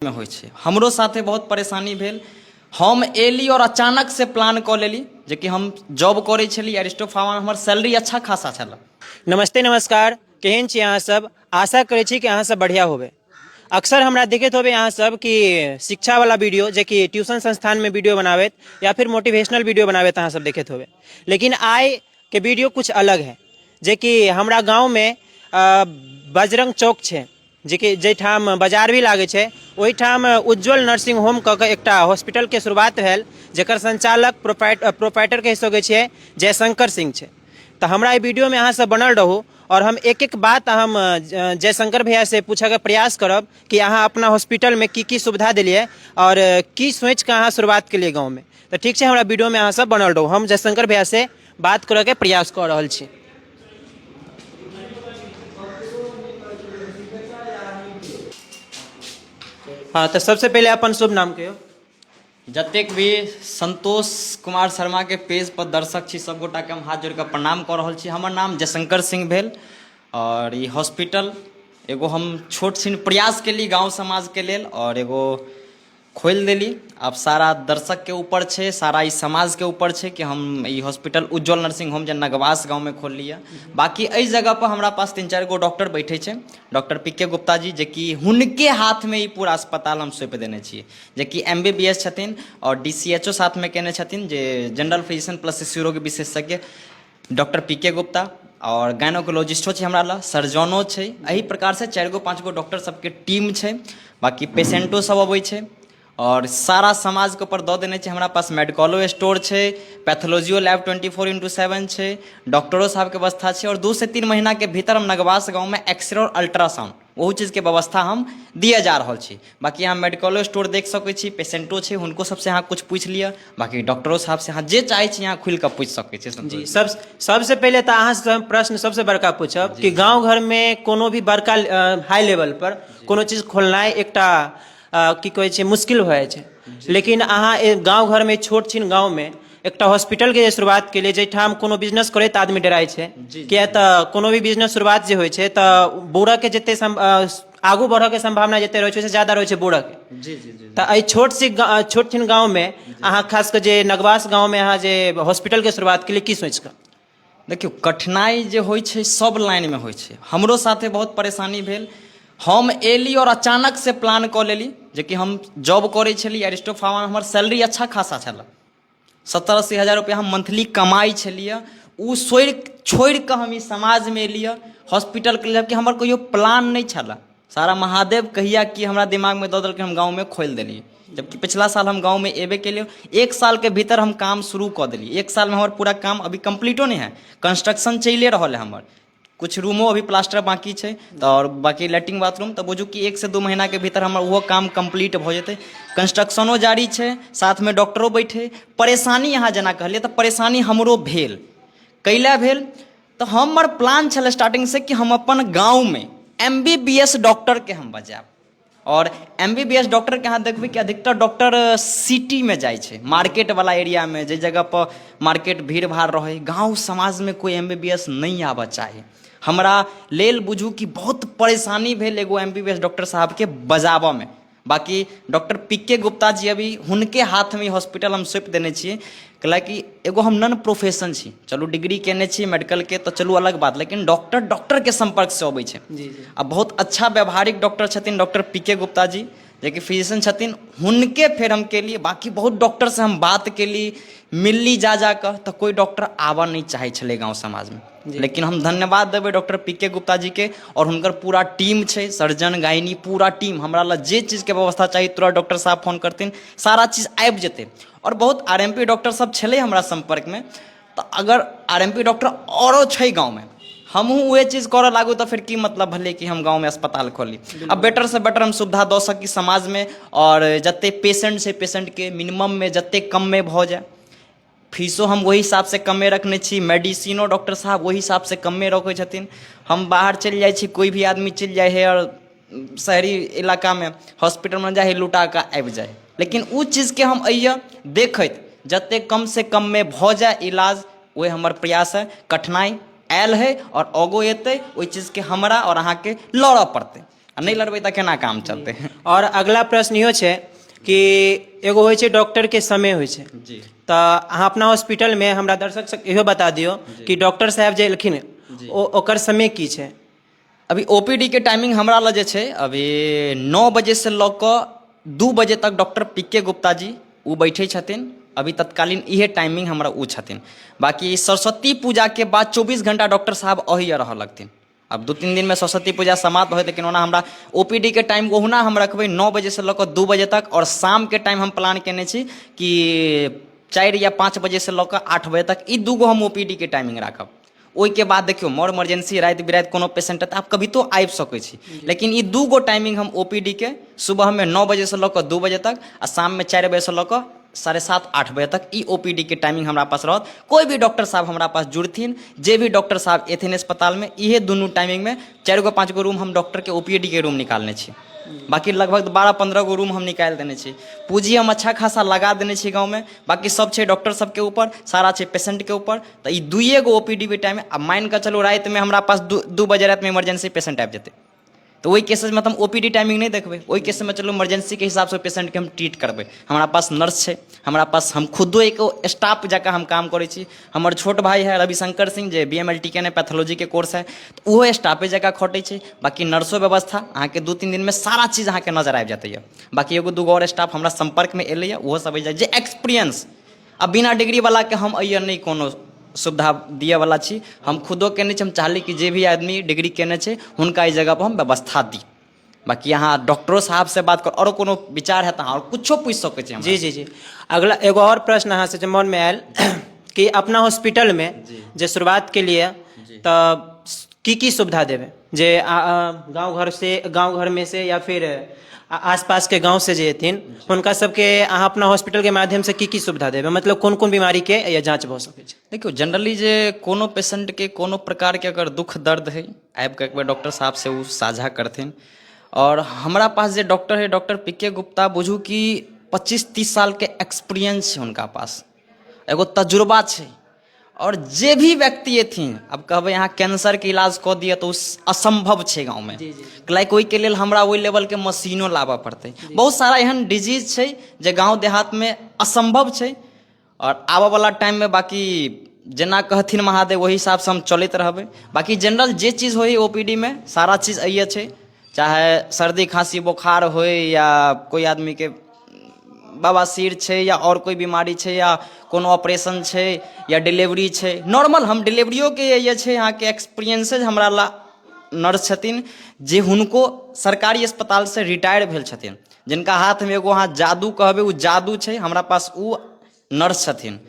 में होइ छै। हमरो साथे बहुत परेशानी भेल। हम एली और अचानक से प्लान कऽ लेली जे कि हम जॉब करै छली एरिस्टो फार्मा में, हमर सैलरी अच्छा खासा छल। नमस्ते नमस्कार, केहन छी अहाँ सब। आशा करै छी कि अहाँ सब बढ़िया होबे। अक्सर हमरा देखैत होबे अहाँ सब कि शिक्षा वाला वीडियो जे कि ट्यूशन संस्थान में वीडियो बनाबैत या फिर मोटिवेशनल वीडियो बनाबैत अहाँ सब देखैत होबे। लेकिन आइ के वीडियो कुछ अलग है, जे कि हमरा गाँव में बजरंग चौक छै, जे कि जाहिठाम बाजार भी लागे छै, ओहिठाम उज्ज्वल नर्सिंग होम कऽ के एकटा हॉस्पिटल के शुरुआत भेल, जेकर संचालक प्रोपाइटर कहि सकै छियै जयशंकर सिंह छै। तो हमरा वीडियो में अहाँ सब बनल रहू और हम एक एक बात हम जयशंकर भैया से पूछे के प्रयास करब कि अहाँ अपना हॉस्पिटल में की सुविधा दिलिए और की सोच के अहाँ शुरुआत के लिए गाँव में। तो ठीक है, हमरा वीडियो में अहाँ सब बनल रहू। हम जयशंकर भैया से बात करे के प्रयास कर रहा छी। हाँ, तो सबसे पहले अपन शुभ नाम कहियो। जतेक भी संतोष कुमार शर्मा के पेज पर दर्शक छी सब गोटा के हम हाथ जोड़ के प्रणाम कऽ रहल छी। हमर नाम जयशंकर सिंह भेल और ई हॉस्पिटल एगो हम छोट छिन प्रयास के लिए गांव समाज के लेल और एगो खोल देली। अब सारा दर्शक के ऊपर छै, सारा ई समाज के ऊपर छै कि हम ई हॉस्पिटल उज्ज्वल नर्सिंग होम जे नगवास गांव में खोल लिया। बाकी एहि जगह पर हमरा पास 3-4 गो डॉक्टर बैठे छै, डॉक्टर पीके गुप्ता जी, जे कि हुनके हाथ में ई पूरा अस्पताल हम सौंप देने छियै, जे कि MBBS छथिन और DCHO साथ में केने छथिन, जे जनरल फिजिशियन प्लस शिशु विशेषज्ञ डॉक्टर पीके गुप्ता, और गायनोकोलॉजिस्टो छै हमरा लग, सर्जनो छै। एही प्रकार से 4-5 गो डॉक्टर सबके टीम छै। बाकी पेशेंटो सब अबै छै और सारा समाज के ऊपर दऽ देने छै। हमरा पास मेडिकलो स्टोर छै, पैथोलॉजियो लैब 24x7 छै, डॉक्टरों साहब के व्यवस्था छै और 2 से 3 महीना के भीतर हम नगवास गाँव में एक्सरे और अल्ट्रासाउंड वही चीज़ के व्यवस्था हम दिए जा रहा छी। बाकी यहाँ मेडिकलो स्टोर देख सकै छी, पेशेंटो छै, हुनको सबसे अहाँ कुछ पूछ लिया। बाकी डॉक्टरों साहब से अहाँ जे चाहे छी यहाँ खुल के पूछ सकै छी। जी, सबसे पहले तो अहाँ से प्रश्न सबसे बड़का पूछब कि गांव घर में कोनो भी बड़का हाई लेवल पर कोनो चीज खोलनाइ एकटा की कहै छै मुश्किल हो छै। लेकिन अहाँ गांव घर में छोट छिन गांव में एकटा हॉस्पिटल के शुरुआत के लिए, जैठाम कोनो बिजनेस करे तो आदमी डराय छै, किया तऽ कोनो भी बिजनेस शुरुआत जे होइ छै तऽ बुरा के जते आगू बढ़े के संभावना जते रहे छै ज्यादा रहे छै बुरा के। जी जी जी। तऽ छोट छिन गाँव में अहाँ खास कर जे नगवास गाँव में अहाँ जे हॉस्पिटल के शुरुआत के लिए की सोच कऽ। देखियो, कठिनाई जे होइ छै सब लाइन में होइ छै। हमरो साथे बहुत परेशानी भेल। हम एली और अचानक से प्लान कऽ लेली जे कि हम जॉब करै छली एरिस्टो फार्मा में, हमर सैलरी अच्छा खासा छल, 70-80 हज़ार रुपया हम मंथली कमाई छलिए। उ छोड़ के हम ई समाज में एलिए हॉस्पिटल के लिए, जबकि हमर कोई प्लान नहीं छल। सारा महादेव कहिया कि हमरा दिमाग में दऽ देलकै, हम गाँव में खोल देलिए। जबकि पिछला साल हम गाँव में एबे के लिए 1 साल के भीतर हम काम शुरू कर दिली। 1 साल में हमार पूरा काम अभी कंप्लीटो नहीं है, कंस्ट्रक्शन चलिए रहा है। हमार कुछ रूमों अभी प्लास्टर बाकी है और बाकी लैट्रिन बाथरूम, तो बुझू कि 1 से 2 महीना के भीतर हमार वो काम कंप्लीट हो जेते। कंस्ट्रक्शनो जारी है, साथ में डॉक्टरों बैठे। परेशानी यहाँ जना कहलिए तो परेशानी हमरो भेल। कैला भेल तो हमर प्लान छल स्टार्टिंग से कि हम अपन गाँव में MBBS डॉक्टर के हम बजायब। और MBBS डॉक्टर के यहाँ देखबे कि अधिकतर डॉक्टर सिटी में जाए छे, मार्केट वाला एरिया में, जे जगह पर मार्केट भीड़ भाड़ रहे। गाँव समाज में कोई MBBS नहीं आबा चाहे। हमरा लेल बुझू कि बहुत परेशानी भेल एगो MBBS डॉक्टर साहब के बजाबा में। बाकी डॉक्टर पीके गुप्ता जी, अभी हुनके हाथ में हॉस्पिटल हम सौंप देने छिए। कैलाकि एगो हम नन प्रोफेशन छी, चलू डिग्री केने छी मेडिकल के तो चलू अलग बात, लेकिन डॉक्टर के संपर्क से अबै छै। अब बहुत अच्छा व्यवहारिक डॉक्टर छथिन डॉक्टर पीके गुप्ता जी, जे कि फिजिशियन छथिन, हुनके फिर हम के लिए। बाकी बहुत डॉक्टर से हम बात के लिए मिलली जा कर, तो कोई डॉक्टर आवा नहीं चाहे छले गाँव समाज में। लेकिन हम धन्यवाद देवे डॉक्टर पीके गुप्ता जी के और हुनकर पूरा टीम छै, सर्जन गायनी पूरा टीम। हमरा ला जे चीज़ के व्यवस्था चाहिए तुरंत डॉक्टर साहब फोन करथिन, सारा चीज़ आबि जेते। और बहुत RMP डॉक्टर सब छले हमरा संपर्क में, तो अगर RMP डॉक्टर औरो छै गाँव में, हमहूँ वह चीज़ करऽ लागू तो फिर की मतलब भले कि हम गाँव में अस्पताल खोली। अब बेटर से बेटर हम सुविधा दऽ सकी समाज में, और जते पेशेंट छै पेशेंट के मिनिमम में जते कम में भ जाए। फीसो हम वही हिसाब से कमे रखने छी, मेडिसिनो डॉक्टर साहब वही हिसाब से कमे रखे छथिन। हम बाहर चल जाए छी, कोई भी आदमी चल जाए है और शहरी इलाका में हॉस्पिटल में जाए लुटा के आबि जाए। लेकिन उ चीज़ के हम अइया देखत जते कम से कम में भ जाए इलाज, वही हमार प्रयास है। कठिनाई आयल है और आगो एते, ओहि चीज़ के हमरा और अहाँ के लड़ऽ पड़ते। आ नहीं लड़बै तऽ केना काम चलतै। और अगला प्रश्न इहो छै कि एगो होइ छै डॉक्टर के समय होइ छै, जी तऽ अहाँ अपना हॉस्पिटल में हमरा दर्शक सबके इहो बता दियौ कि डॉक्टर साहब जे एलखिन ओकर समय की छै। अभी ओपीडी के टाइमिंग हमरा लग जे छै अभी 9 बजे से लऽ कऽ 2 बजे तक डॉक्टर पीके गुप्ता जी ओ बैठे छथिन। अभी तत्कालीन इहे टाइमिंग हमरा ओ छथिन। बाकी सरस्वती पूजा के बाद 24 घंटा डॉक्टर साहब अही रह लगथिन। अब 2-3 दिन में सरस्वती पूजा समाप्त होत, लेकिन ओना हमरा ओपीडी के टाइम ओहुना हम रखबै 9 बजे से लऽ कऽ 2 बजे तक। और शाम के टाइम हम प्लान केने छी कि 4 या 5 बजे से लऽ कऽ 8 बजे तक, ई दूगो हम ओपीडी के टाइमिंग राखब। ओहिके बाद देखियो मोर इमरजेंसी राति बिराति कोनो पेशेंट है तऽ आप कभी तो आबि सकै छी, लेकिन ई दूगो टाइमिंग हम ओपीडी के सुबह में 9 बजे से लऽ कऽ 2 बजे तक आ शाम में 4 बजे से लऽ कऽ 7:30-8 बजे तक ई ओपीडी के टाइमिंग हमरा पास रहत। कोई भी डॉक्टर साहब हमरा पास जुड़थिन, जे भी डॉक्टर साहब एथिन अस्पताल में, इहे दुनू टाइमिंग में 4 गो 5 गो रूम हम डॉक्टर के ओपीडी के रूम निकालने छी। बाकी लगभग 12-15 गो रूम हम निकालि देने छी। पूंजी हम अच्छा खासा लगा देने छी गाँव में। बाकी सब छै डॉक्टर सबके ऊपर, सारा छै पेशेंट के ऊपर। तऽ ई 2 गो ओपीडी के टाइम आ मान कऽ चलू राति में हमरा पास 2 बजे राति में इमरजेंसी पेशेंट आबि जेतै, तो वही केसेज में तो हम ओपीडी टाइमिंग नहीं देखबै। वही केस में चलो इमरजेंसी के हिसाब से पेशेंट के हम ट्रीट करबै। हमारा पास नर्स है, हमारा पास हम खुदो एक स्टाफ जगह हम काम करै छी। हमर छोट भाई है रविशंकर सिंह जे बीएमएलटी के पैथोलॉजी के कोर्स है, तो ओहो स्टाफे जगह खटै छै। बाकी नर्सो व्यवस्था अहाँ के 2-3 दिन में सारा चीज अहाँ के नजर आबि जाते। बाकी एगो दूगो और स्टाफ हमरा संपर्क में एलै, ओहो सब जे एक्सपीरियंस आ बिना डिग्री वाला के हम अइया नहीं कोनो सुविधा दिए वाला छी। हम खुदो केने छी, हम चाहली कि जे भी आदमी डिग्री केने छै हुनका इस जगह पर हम व्यवस्था दी। बाकी यहाँ डॉक्टरो साहब से बात कर और कोनो विचार है तो और कुछो पूछ सकै छी। जी जी जी, अगला एगो और प्रश्न अहाँ से जे मन में आयल कि अपना हॉस्पिटल में जे शुरुआत के लिए तऽ की सुविधा देबै, जे गाँव घर में से या फिर आसपास के गांव से जे एथिन हुनका सबके अहाँ अपना हॉस्पिटल के माध्यम से की सुविधा देबै, मतलब कोन कोन बीमारी के या जांच भऽ सकै छै। देखियो जनरली जे कोनो पेशेंट के कोनो प्रकार के अगर दुख दर्द है आबि कऽ एक बार डॉक्टर साहब से वो साझा करथिन। और हमारा पास जे डॉक्टर है डॉक्टर पीके गुप्ता, बुझू कि 25-30 साल के एक्सपीरियंस है उनका पास, एगो तजुर्बा छै। और जे भी व्यक्ति एथिन, अब कहबै यहाँ कैंसर के इलाज कऽ दिए तो असंभव छै गाँव में, लाइक ओहि के लेल हमरा ओहि लेवल के मशीनो लाबऽ पड़तै। बहुत सारा एहन डिजीज छै जे गाँव देहात में असंभव छै। और आबऽ वाला टाइम में बाकी जेना कहथिन महादेव वही हिसाब से हम चलैत रहबै। बाकी जनरल जे चीज होई ओपीडी में सारा चीज अइये छै, चाहे सर्दी खांसी बुखार होय या कोई आदमी के बवासीर छै या और कोई बीमारी छै या कोनो ऑपरेशन छै या डिलीवरी छै। नॉर्मल हम डिलीवरियो के ये छै यहाँ के एक्सपीरियंसेज हमरा ला नर्स छथिन जे हुनको सरकारी अस्पताल से रिटायर भेल छथिन, जिनका हाथ में एगो अहाँ जादू कहबै वो जादू छै, हमरा पास वो नर्स छथिन।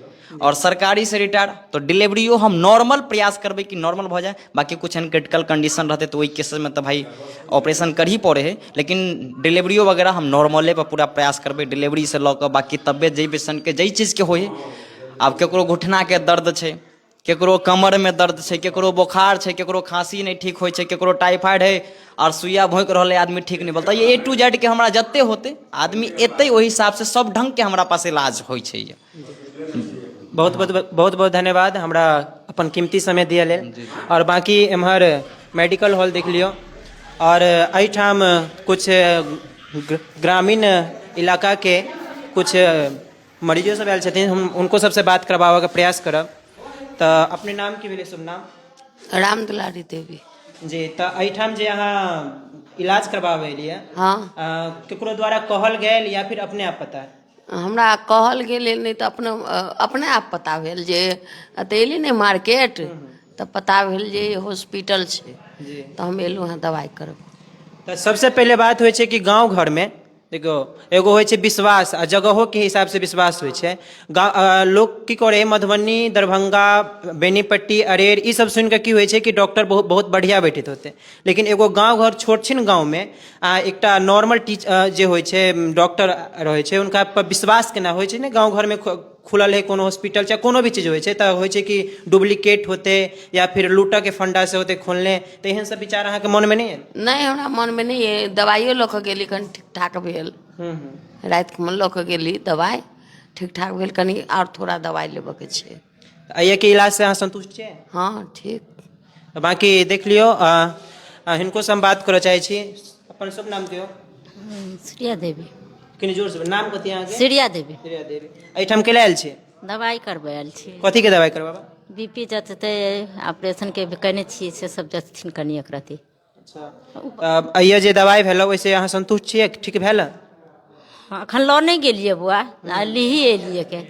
और सरकारी से रिटायर तो डिलीवरियो हम नॉर्मल प्रयास करबै कि नॉर्मल भऽ जाए। बाकी कुछ एहन क्रिटिकल कंडीशन रहते तो वही केसेस में तो भाई ऑपरेशन कर ही पड़े है, लेकिन डिलीवरियो वगैरह हम नॉर्मले पर पूरा प्रयास करबै। डिलीवरी से लऽ कऽ बाकी तबियत जै पेशेंट के जै चीज के होय, आब केकरो घुटना के दर्द छै, केकरो कमर में दर्द छै, केकरो बोखार छै, केकरो खांसी नहीं ठीक होइ छै, केकरो टाइफाइड है और सुइया भोंक रहल है आदमी ठीक नहीं बोलता। ये A to Z के हमरा जत्ते होते आदमी एतै ओहि हिसाब से सब ढंग के हमरा पास इलाज होइ छै। बहुत बहुत धन्यवाद हमरा अपन कीमती समय दिए लेल। और बाकी एम्हर मेडिकल हॉल देख लियो और एहिठाम कुछ ग्रामीण इलाका के कुछ मरीजों सब आयल छथिन, हम उनको सबसे बात करवाबऽ के प्रयास करब। तो अपने नाम की भेलै, शुभ नाम? राम दुलारी देवी जी। तो एहिठाम जे अहाँ इलाज करवाबै एलियै, हाँ केकरो द्वारा कहल गेल या फिर अपने आप पता? हमरा कहल गेल नहीं तो अपने आप पता भेल जे अतैली नहीं मार्केट तो पता भेल जे हॉस्पिटल छै, तो हम एलू हैं दवाई करब। तो सबसे पहले बात होइ छै कि गांव घर में देखो एगो होइ छै विश्वास आ जगहों के हिसाब से विश्वास होइ छै। लोग की करे मधुबनी, दरभंगा, बेनीपट्टी, अरेर ई सब सुन के की होइ छै कि डॉक्टर बहुत बढ़िया बैठित होते, लेकिन एगो गांव घर छोट छिन गांव में एकटा नॉर्मल जे होइ छै डॉक्टर रहे छै उनका पर विश्वास केना होइ छै ने। गांव घर में खुलल है कोनो हॉस्पिटल चाहे कोनो भी चीज होइ छै तऽ होइ छै कि डुप्लीकेट होते या फिर लूटा के फंडा से होते खोलने, तो एहन सब विचार अहाँ के मन में नहीं है? नहीं हमरा मन में नहीं है। दवाइयो लऽ कऽ गेली कनि ठीक ठाक भेल, रात में लऽ कऽ गेली दवाई ठीक ठाक भेल, कनि और थोड़ा दवाई लेबऽ के छै। आइए के इलाज से अहाँ संतुष्ट छियै? हाँ ठीक। बाकी देख लियो हिनको से हम बात करऽ चाहे छी। अपन शुभ नाम कहियो सूर्या देवी कनी जोर से नाम कथि अहाँ के सूर्या देवी श्रेया देवी एठाम केला आयल छी दवाई करबै आयल छी कथि के दवाई करबाबा बीपी जतते ऑपरेशन के कने छी से सब जतथिन कनी एक रति अच्छा आइया जे दवाई भेल ओइसे अहाँ संतुष्ट छियै ठीक भेल हाँ, अखन लऽ नहीं गेलिए बुआ आ लिही एलिए के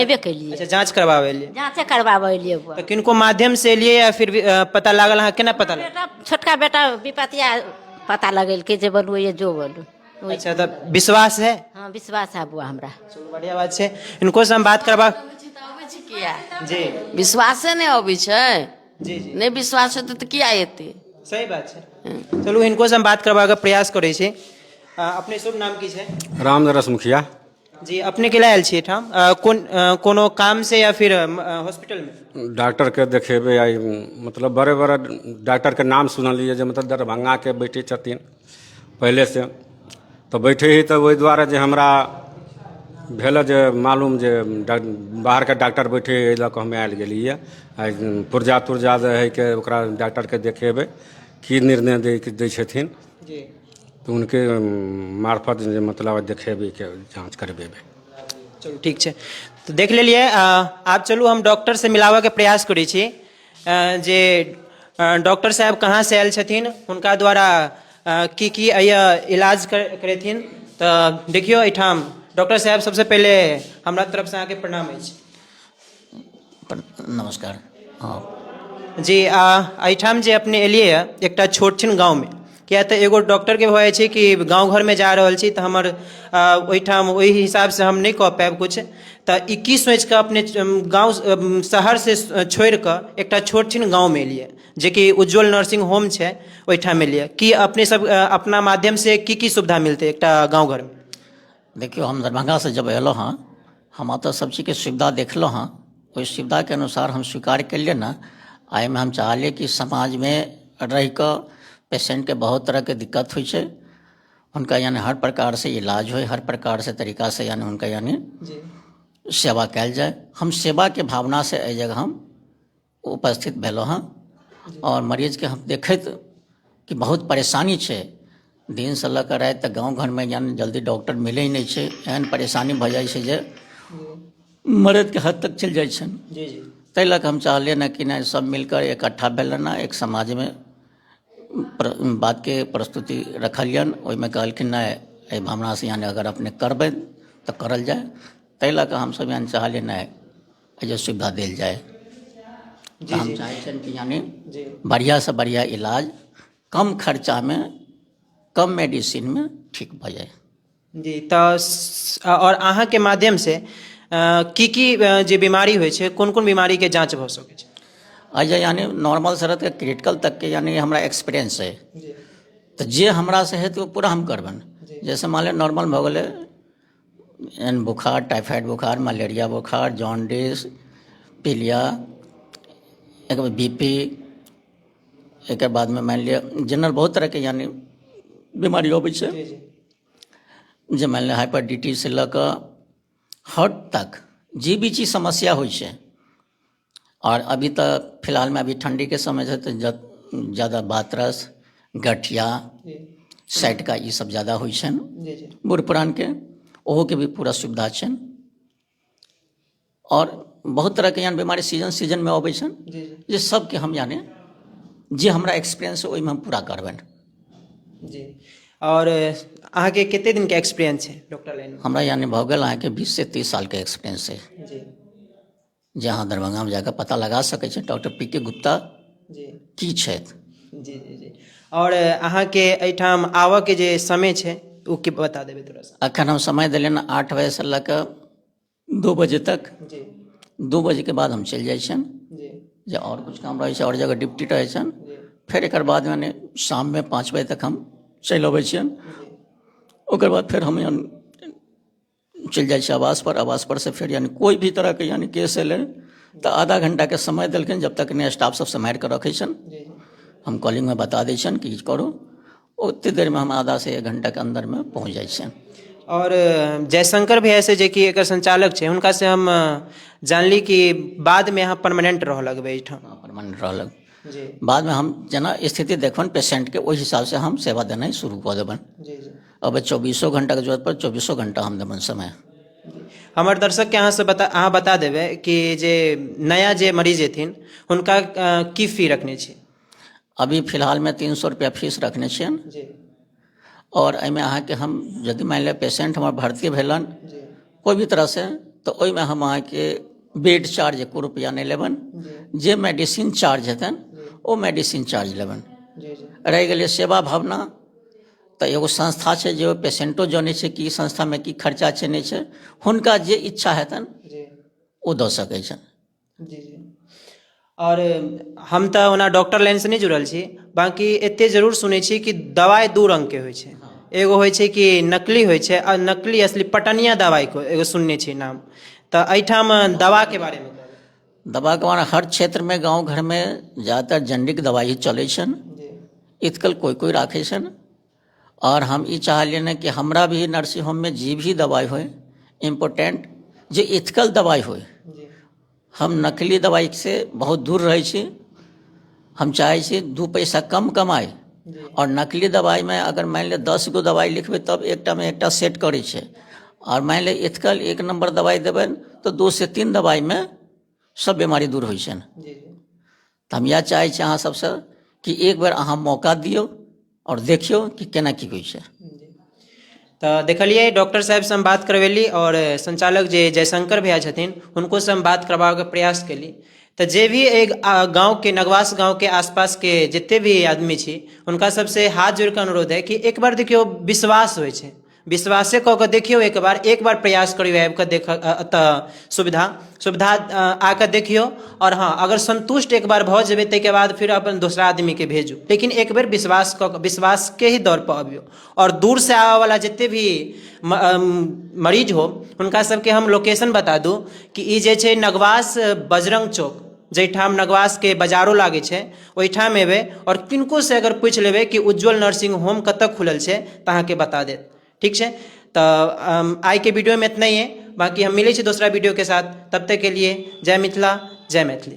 एबे केलिए अच्छा जांच करवावे लिए जांचे करबाबै एलिए बुआ तो किनको माध्यम से लिए या फिर पता लागल अहाँ केना पता लागल बेटा छोटका बेटा विपतिया पता लगल के जे बोलू ये जो बोलू अच्छा तो विश्वास है हाँ विश्वास है बुआ हमरा चलो बढ़िया बात छै इनको से हम बात करबा किया जी विश्वासे नहीं अबै छै जी जी नहीं विश्वास होते तो किया एते सही बात छै चलू इनको से हम बात करबा के प्रयास करै छी अपने शुभ नाम की छै रामदरस मुखिया जी अपने के आयल छी एठाम कोनो काम से या फिर हॉस्पिटल में डॉक्टर के देखेबे आई मतलब बड़े बड़े डॉक्टर के नाम सुनलिए जे मतलब दरभंगा के बैठे छथिन पहले से तो बैठे ही तो ओहि दुआरे जे हमरा भेल जे मालूम जे बाहर के डॉक्टर बैठे एहि लऽ कऽ हम आयल गेलिए पुर्जा तुर्जा है के ओकरा डॉक्टर के देखेबे की निर्णय दै छथिन जी तो उनके मार्फत जे मतलब देखेबे के जांच करबेबे चलो ठीक छै तो देख लेलिए आप चलू हम डॉक्टर से मिलाबऽ के प्रयास करै छी जे डॉक्टर साहब कहाँ से आयल छथिन हुनका द्वारा की इलाज करेथिन तो देखियो एठाम डॉक्टर साहब सबसे पहले हमरा तरफ से अहाँके प्रणाम अछि नमस्कार हाँ जी एठाम जे अपने एलिए एकटा छोट छिन गाँव में किया तो एगो डॉक्टर के भय छै कि गांव घर में जा रहल छी तो हमर ओहिठाम ओहि हिसाब से हम नहीं कह पाएब कुछ तो ई की सोच के अपने गांव शहर से छोड़ कर एकटा छोट छिन गांव में एलिए जे कि उज्जवल नर्सिंग होम छै ओहिठाम एलिए कि अपने सब अपना माध्यम से की सुविधा मिलते एकटा गांव घर में देखियो हम दरभंगा से जब एलो हाँ हम तो सब चीज के सुविधा देखलो हाँ ओहि सुविधा के अनुसार हम स्वीकार कलिए ना आइ में हम चाहलिए कि समाज में रह कर पेशेंट के बहुत तरह के दिक्कत हुई छै उनका यानी हर प्रकार से इलाज हो हर प्रकार से तरीका से यानी उनका यानी सेवा कल जाए हम सेवा के भावना से एहि जगह हम उपस्थित भेलो हाँ और मरीज के हम देखैत कि बहुत परेशानी छै दिन से लऽ कऽ राति तक गाँव घर में यानी जल्दी डॉक्टर मिले ही नहीं छै एहन परेशानी भऽ जाइ छै जे मरद के हद तक चलि जाइ छनि ताहि लऽ कऽ हम चाहलिए ना कि नहीं सब मिलकर इकट्ठा भेल ना एक समाज में बात के प्रस्तुति रखलियन ओहिमे कहलखिन नहीं एहि भावना से यानी अगर अपने करबै तो करल जाए ताहि लऽ कऽ हम सब यानी चाहलिए नहीं जो सुविधा देल जाए तो हम चाहै छन कि यानी बढ़िया से बढ़िया इलाज कम खर्चा में कम मेडिसिन में ठीक भऽ जाए जी तो और अहाँ के माध्यम से की जे बीमारी होइ छै कोन कोन बीमारी के जांच भऽ सकै छै अजय यानी नॉर्मल से रहते क्रिटिकल तक के यानी हमरा एक्सपीरियंस है तो जे हमरा से है तो पूरा हम करबन जैसे मान लिया नॉर्मल भऽ गेलै बुखार टाइफाइड बुखार मलेरिया बुखार जॉन्डिस पीलिया एक बीपी एक बाद में मान लिया जनरल बहुत तरह के यानी बीमारी अबै छै जे मान लिया हाइपरडिटी से लऽ कऽ हार्ट तक जे भी चीज समस्या होइ छै और अभी तो फिलहाल में अभी ठंडी के समय है तो ज़्यादा बातरस गठिया साइड का ये सब ज़्यादा होइ छन बूढ़ पुरान के ओहो के भी पूरा सुविधा छन और बहुत तरह के यानी बीमारी सीजन में अबै छन जे सब के हम यानी जे हमरा एक्सपीरियंस है ओहिमे हम पूरा करबन जी और अहाँ के कते दिन के एक्सपीरियंस है डॉक्टर लाइन हमरा यानी भऽ गेल अहाँ के 20 से 30 साल के एक्सपीरियंस है जी जहाँ दरभंगा में जाकर पता लगा सकै छै डॉक्टर पी.के. गुप्ता जी की छथि जी जी जी और अहाँ के एठाम आबऽ के जे समय छै ओ के बता देबै थोड़ा सा अखन हम समय दिलियन 8 बजे से लऽ कऽ 2 बजे तक जी 2 बजे के बाद हम चलि जाइ छन जी जे और कुछ काम रहै छै और जगह ड्यूटी रहै छन फिर एक बाद यानी शाम में 5 बजे तक हम चलि अबै छियन ओकर बाद फिर हम यानी चल जाए आवास पर से फिर यानी कोई भी तरह के यानी केस एले तो आधा घंटा के समय दिलखिन जब तक ने स्टाफ सब सम्हारि कर रखे छन हम कॉलिंग में बता दै छन कि करो उतनी देर में हम आधा से 1 घंटा के अंदर में पहुँच जाइ छन और जयशंकर भैया से जे कि एकर संचालक छै हुनका से हम जानली कि बाद में यहाँ परमानेंट रह लगबै एठाम परमानेंट रहलक जी बाद में हम जेना स्थिति देखबन पेशेंट के, ओहि हिसाब से हम सेवा देना शुरू कऽ देबन। जी जी अब 24 घंटा के जरूरत पर 24 घंटा हम देबन समय। हमर दर्शक के अहाँ बता देबै कि जे नया जे मरीज एथिन हुनका की फी रखने छी? अभी फिलहाल में 300 रुपया फीस रखने छियन। जी और एहिमे अहाँके हम यदि मान लिअ पेशेंट हमर भर्ती भेलन जी कोई भी तरह से, तो ओहिमे हम अहाँके बेड चार्ज 1 रुपया नहीं लेबन। जे मेडिसिन चार्ज हेतन ओ मेडिसिन चार्ज लेबन। जी जी रहि गेलै सेवा भावना, तो एगो संस्था छै जे पेशेंटो जानै छै कि ई संस्थामे की खर्चा छै नहि छै, हुनका जे इच्छा हेतन जी ओ दऽ सकै छनि। जी जी और हम तऽ ओना डॉक्टर लाइन से नहीं जुड़ल छी, बाकी एते जरूर सुनै छी कि दवाई 2 रंग के होइ छै। एगो होइ छै कि नकली होइ छै और नकली असली पटनिया दवाई को एगो सुनने छी नाम। तऽ एहिठाम दवा के बारे में दवा के बारे हर क्षेत्र में गांव घर में ज़्यादातर जेनरिक दवाई चलै छनि, इथकल कोई कोई राखै छनि। और हम ई चाहलिए ने कि हमरा भी नर्सिंग होम में जे भी दवाई होय इम्पोर्टेंट जे इथकल दवाई होय। हम नकली दवाई से बहुत दूर रहै छी। हम चाहै छी 2 पैसा कम कमाए, और नकली दवाई में अगर मान लिअ 10 गो दवाई लिखबै तब एकटा में एकटा सेट करै छै, और मान लिअ इथकल 1 नंबर दवाई देबनि तो 2 से 3 दवाई में सब बीमारी दूर होइ छनि। तऽ हम इएह चाहै छी अहाँ सबसे कि एक बेर अहाँ मौका दियौ और देखियो कि केना की होइ छै। तो देखलिए डॉक्टर साहब से हम बात करवेली, और संचालक जे जयशंकर भैया छथिन उनको से हम बात करवाके प्रयास केली। तो जे भी एक गांव के नगवास गांव के आसपास के जितने भी आदमी छी उनका सबसे हाथ जोड़ के अनुरोध है कि एक बार देखियो विश्वास होइ छै, विश्वासे कऽ के देखियो, एक बार प्रयास करियो आबि कऽ देख सुविधा आके देखियो। और हाँ, अगर संतुष्ट एक बार भऽ जेबै ताहिके बाद फिर अपन दूसरा आदमी के भेजू, लेकिन एक बेर विश्वास के ही दौर पर अबियो। और दूर से आवे वाला जितने भी मरीज हो उनका सबके हम लोकेशन बता दूं कि ई जे छै नगवास बजरंग चौक, जहिठाम नगवास के बाजारो लागे छै, ओहिठाम एबै और किनको से अगर पूछ लेबै कि उज्जवल नर्सिंग होम कतऽ खुलल छै तऽ अहाँके बता देत। ठीक छै, तो आई के वीडियो में इतना ही है, बाकी हम मिले छी दूसरा वीडियो के साथ। तब तक के लिए जय मिथिला, जय मैथिली।